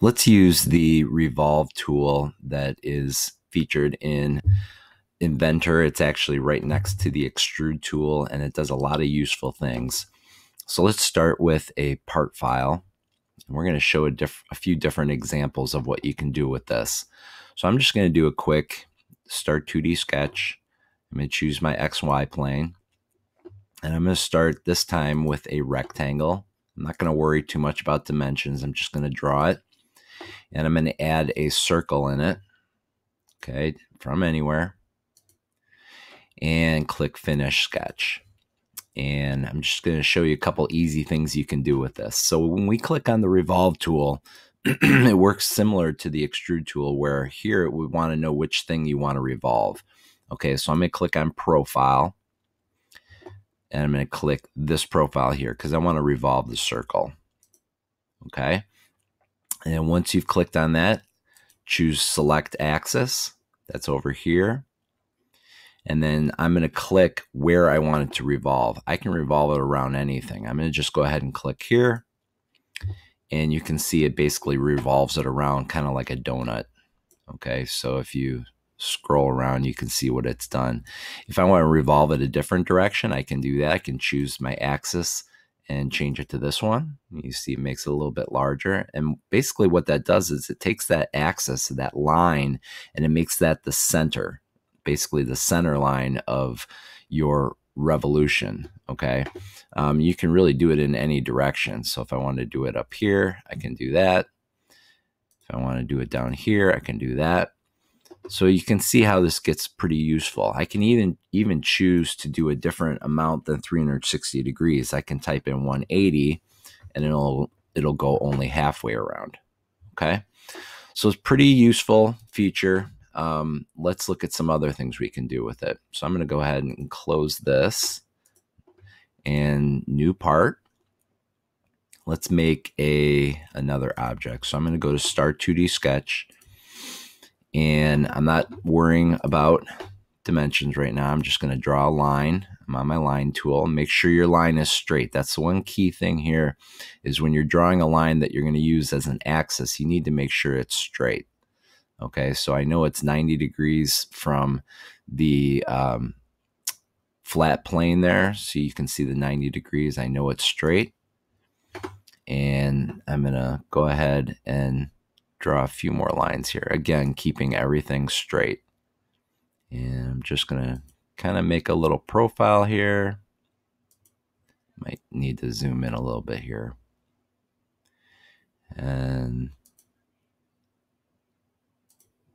Let's use the Revolve tool that is featured in Inventor. It's actually right next to the Extrude tool, and it does a lot of useful things. So let's start with a part file. We're going to show a few different examples of what you can do with this. So I'm just going to do a quick start 2D sketch. I'm going to choose my XY plane, and I'm going to start this time with a rectangle. I'm not going to worry too much about dimensions. I'm just going to draw it, and I'm going to add a circle in it, okay, from anywhere, and click Finish Sketch. And I'm just going to show you a couple easy things you can do with this. So when we click on the Revolve tool, it works similar to the Extrude tool, where here we want to know which thing you want to revolve. Okay, so I'm going to click on Profile, and I'm going to click this profile here because I want to revolve the circle. Okay, and once you've clicked on that, choose Select Axis. That's over here. And then I'm going to click where I want it to revolve. I can revolve it around anything. I'm going to just go ahead and click here. And you can see it basically revolves it around kind of like a donut. Okay, so if you scroll around, you can see what it's done. If I want to revolve it a different direction, I can do that. I can choose my axis and change it to this one. You see it makes it a little bit larger. And basically what that does is it takes that axis, that line, and it makes that the center, basically the center line of your revolution. Okay, you can really do it in any direction. So if I want to do it up here, I can do that. If I want to do it down here, I can do that. So you can see how this gets pretty useful. I can even choose to do a different amount than 360 degrees. I can type in 180 and it'll go only halfway around. Okay, so it's pretty useful feature. Let's look at some other things we can do with it. So I'm going to go ahead and close this and new part. Let's make another object. So I'm going to go to Start 2D Sketch, and I'm not worrying about dimensions right now. I'm just going to draw a line. I'm on my line tool. Make sure your line is straight. That's the one key thing here, is when you're drawing a line that you're going to use as an axis, you need to make sure it's straight. Okay, so I know it's 90 degrees from the flat plane there, so you can see the 90 degrees. I know it's straight. And I'm going to go ahead and draw a few more lines here. Again, keeping everything straight. And I'm just going to kind of make a little profile here. Might need to zoom in a little bit here. And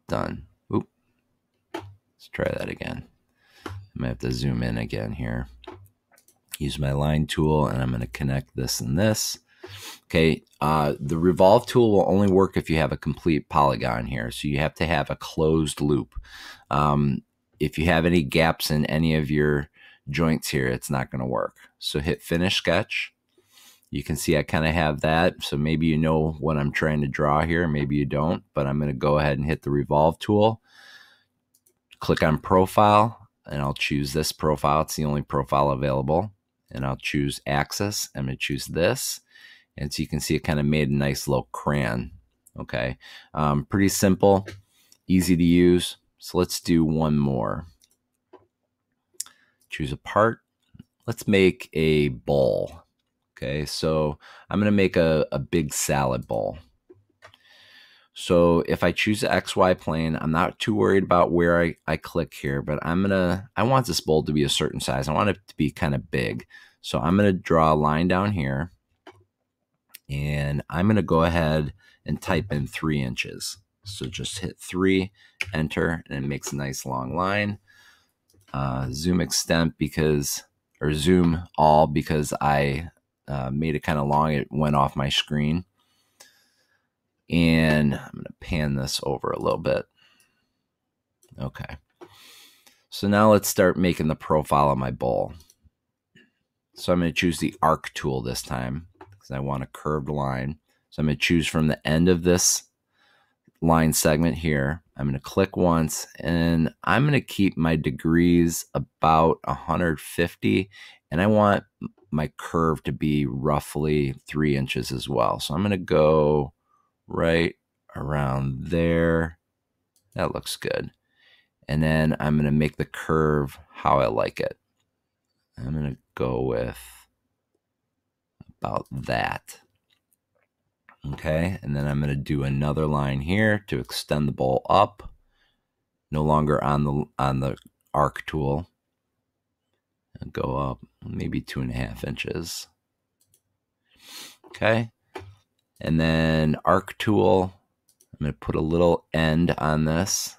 done. Oop. Let's try that again. I might have to zoom in again here. Use my line tool, and I'm going to connect this and this. Okay, the Revolve tool will only work if you have a complete polygon here. So you have to have a closed loop. If you have any gaps in any of your joints here, it's not going to work. So hit Finish Sketch. You can see I kind of have that. So maybe you know what I'm trying to draw here. Maybe you don't, but I'm going to go ahead and hit the Revolve tool. Click on Profile, and I'll choose this profile. It's the only profile available. And I'll choose Axis. I'm going to choose this. And so you can see it kind of made a nice little crayon. Okay, pretty simple, easy to use. So let's do one more. Choose a part. Let's make a bowl. Okay, so I'm going to make a big salad bowl. So if I choose the XY plane, I'm not too worried about where I click here, but I want this bowl to be a certain size. I want it to be kind of big. So I'm going to draw a line down here. And I'm going to go ahead and type in 3 inches. So just hit 3, enter, and it makes a nice long line. Zoom extent or zoom all because I made it kind of long. It went off my screen. And I'm going to pan this over a little bit. Okay. So now let's start making the profile of my bowl. So I'm going to choose the arc tool this time, I want a curved line. So I'm going to choose from the end of this line segment here. I'm going to click once, and I'm going to keep my degrees about 150, and I want my curve to be roughly 3 inches as well. So I'm going to go right around there. That looks good. And then I'm going to make the curve how I like it. I'm going to go with about that. Okay, and then I'm going to do another line here to extend the bowl up. No longer on the arc tool. I'll go up maybe 2.5 inches. Okay, and then arc tool. I'm going to put a little end on this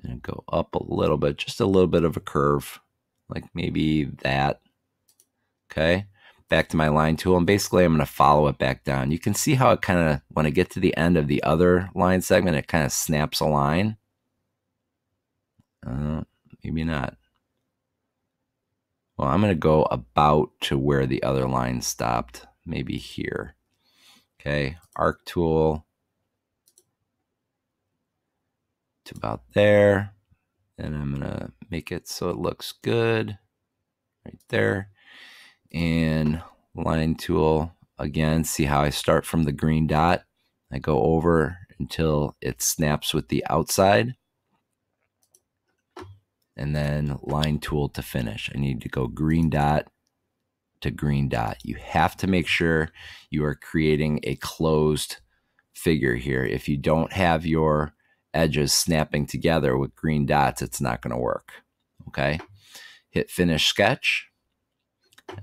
and go up a little bit, just a little bit of a curve, like maybe that. Okay, back to my line tool, and basically I'm going to follow it back down. You can see how it kind of, when I get to the end of the other line segment, it kind of snaps a line. Maybe not. Well, I'm going to go about to where the other line stopped, maybe here. Okay, arc tool to about there. And I'm going to make it so it looks good right there. And line tool, again, see how I start from the green dot. I go over until it snaps with the outside. And then line tool to finish. I need to go green dot to green dot. You have to make sure you are creating a closed figure here. If you don't have your edges snapping together with green dots, it's not going to work. Okay, hit finish sketch.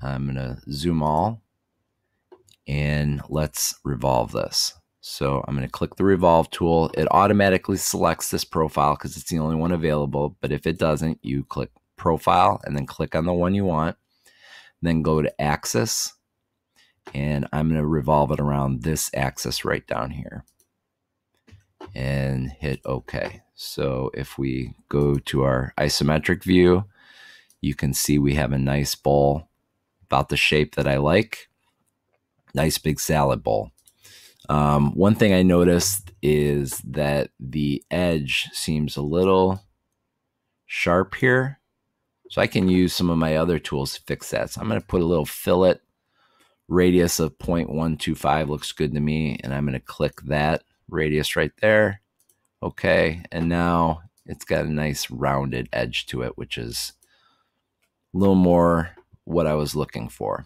I'm going to zoom all and let's revolve this. So I'm going to click the Revolve tool. It automatically selects this profile because it's the only one available. But if it doesn't, you click Profile and then click on the one you want. Then go to Axis. And I'm going to revolve it around this axis right down here. And hit OK. So if we go to our isometric view, you can see we have a nice bowl about the shape that I like. Nice big salad bowl. One thing I noticed is that the edge seems a little sharp here. So I can use some of my other tools to fix that. So I'm going to put a little fillet radius of 0.125 looks good to me. And I'm going to click that radius right there. Okay. And now it's got a nice rounded edge to it, which is a little more what I was looking for.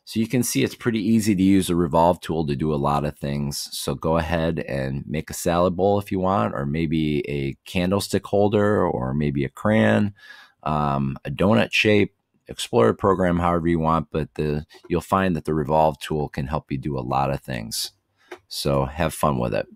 So you can see it's pretty easy to use a Revolve tool to do a lot of things. So go ahead and make a salad bowl if you want, or maybe a candlestick holder, or maybe a crayon, a donut shape. Explore a program however you want, but you'll find that the Revolve tool can help you do a lot of things. So have fun with it.